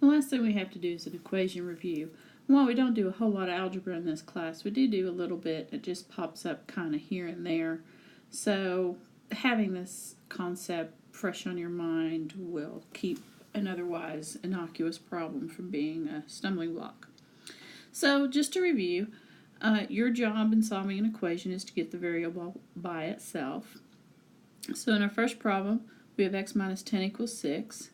The last thing we have to do is an equation review. While we don't do a whole lot of algebra in this class, we do a little bit. It just pops up kind of here and there. So having this concept fresh on your mind will keep an otherwise innocuous problem from being a stumbling block. So just to review, your job in solving an equation is to get the variable by itself. So in our first problem, we have x minus 10 equals 6.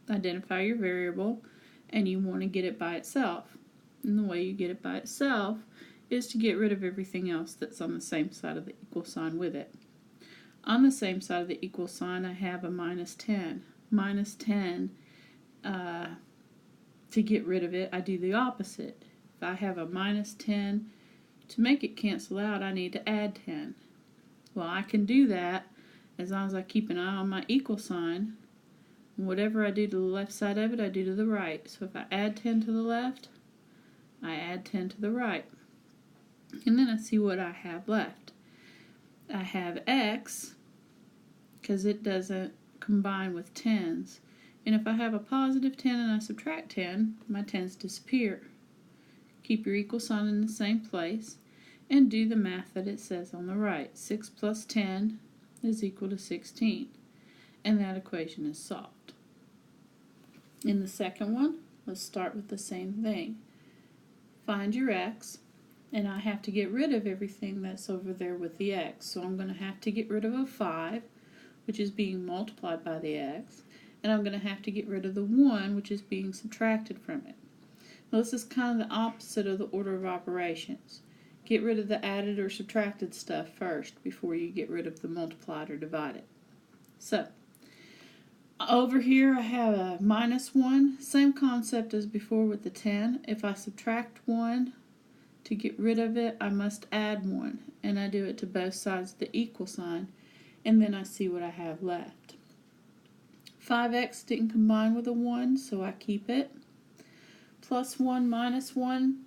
Identify your variable, and you want to get it by itself. And the way you get it by itself is to get rid of everything else that's on the same side of the equal sign with it. On the same side of the equal sign, I have a minus 10. Minus 10, to get rid of it, I do the opposite. If I have a minus 10, to make it cancel out, I need to add 10. Well, I can do that as long as I keep an eye on my equal sign. Whatever I do to the left side of it, I do to the right. So if I add 10 to the left, I add 10 to the right. And then I see what I have left. I have x, because it doesn't combine with 10s. And if I have a positive 10 and I subtract 10, my 10s disappear. Keep your equal sign in the same place and do the math that it says on the right. 6 plus 10 is equal to 16. And that equation is solved. In the second one, let's start with the same thing. Find your x, and I have to get rid of everything that's over there with the x. So I'm going to have to get rid of a 5, which is being multiplied by the x, and I'm going to have to get rid of the 1, which is being subtracted from it. Now this is kind of the opposite of the order of operations. Get rid of the added or subtracted stuff first before you get rid of the multiplied or divided. So, over here I have a minus 1, same concept as before with the 10. If I subtract 1 to get rid of it, I must add 1, and I do it to both sides of the equal sign, and then I see what I have left. 5x didn't combine with a 1, so I keep it. Plus 1 minus 1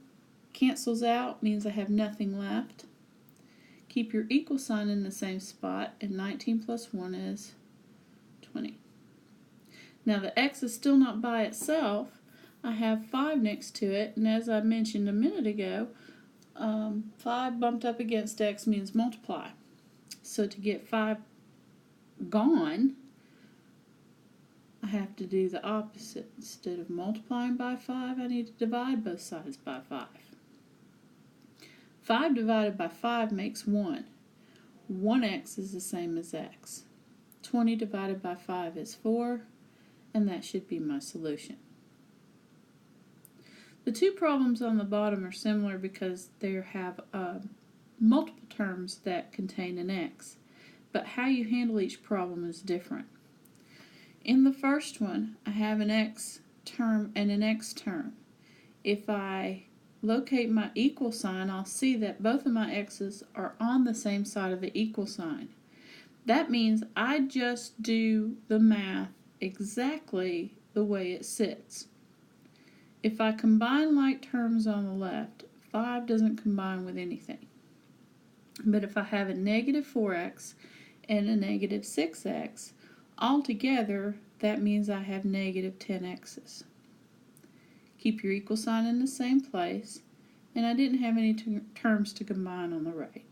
cancels out, means I have nothing left. Keep your equal sign in the same spot, and 19 plus 1 is 20. Now the x is still not by itself. I have 5 next to it, and as I mentioned a minute ago, 5 bumped up against x means multiply. So to get 5 gone, I have to do the opposite. Instead of multiplying by 5, I need to divide both sides by 5. 5 divided by 5 makes 1. 1x is the same as x. 20 divided by 5 is 4, and that should be my solution. The two problems on the bottom are similar because they have multiple terms that contain an x, but how you handle each problem is different. In the first one, I have an x term and an x term. If I locate my equal sign, I'll see that both of my x's are on the same side of the equal sign. That means I just do the math exactly the way it sits. If I combine like terms on the left, 5 doesn't combine with anything. But if I have a negative 4x and a negative 6x, altogether, that means I have negative 10x's. Keep your equal sign in the same place, and I didn't have any terms to combine on the right.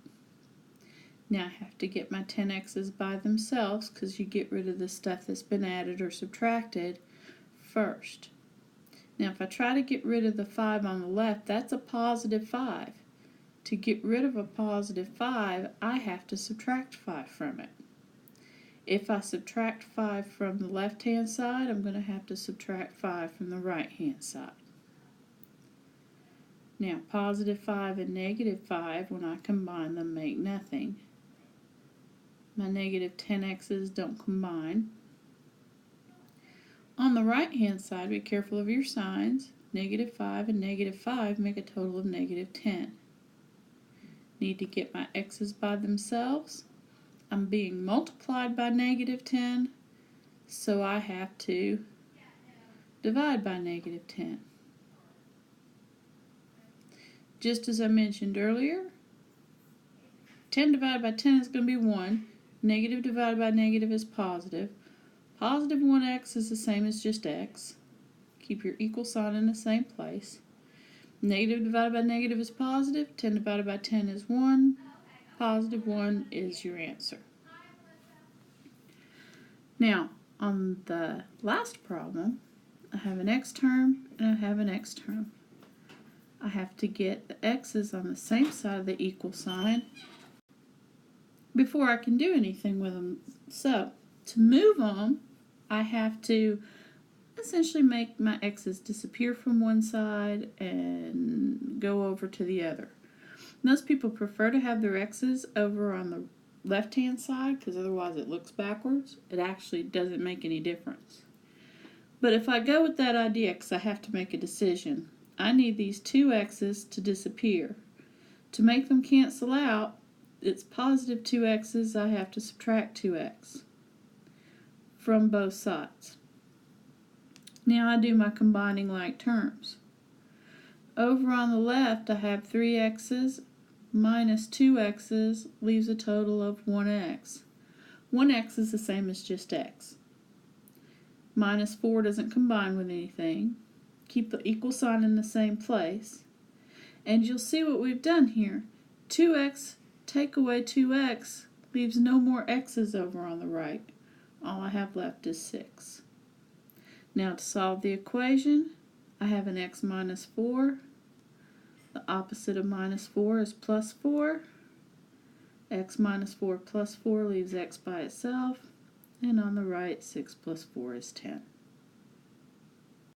Now I have to get my 10x's by themselves, because you get rid of the stuff that's been added or subtracted first. Now if I try to get rid of the 5 on the left, that's a positive 5. To get rid of a positive 5, I have to subtract 5 from it. If I subtract 5 from the left-hand side, I'm going to have to subtract 5 from the right-hand side. Now, positive 5 and negative 5, when I combine them, make nothing. My negative 10x's don't combine. On the right-hand side, be careful of your signs. Negative 5 and negative 5 make a total of negative 10. Need to get my x's by themselves. I'm being multiplied by negative 10, so I have to divide by negative 10. Just as I mentioned earlier, 10 divided by 10 is going to be 1. Negative divided by negative is positive. Positive 1x is the same as just x. keep your equal sign in the same place. Negative divided by negative is positive. 10 divided by 10 is 1. Positive 1 is your answer. Now, on the last problem, I have an x term and I have an x term. I have to get the x's on the same side of the equal sign before I can do anything with them. So, to move them, I have to essentially make my x's disappear from one side and go over to the other. Most people prefer to have their x's over on the left-hand side because otherwise it looks backwards. It actually doesn't make any difference. But if I go with that idea, because I have to make a decision, I need these two x's to disappear. To make them cancel out, it's positive 2x's, I have to subtract 2x from both sides. Now I do my combining like terms. Over on the left I have 3x's minus 2x's leaves a total of 1x. 1x is the same as just x. Minus 4 doesn't combine with anything. Keep the equal sign in the same place. And you'll see what we've done here. 2x take away 2x leaves no more x's over on the right. All I have left is 6. Now to solve the equation, I have an x minus 4. The opposite of minus 4 is plus 4. X minus 4 plus 4 leaves x by itself. And on the right, 6 plus 4 is 10.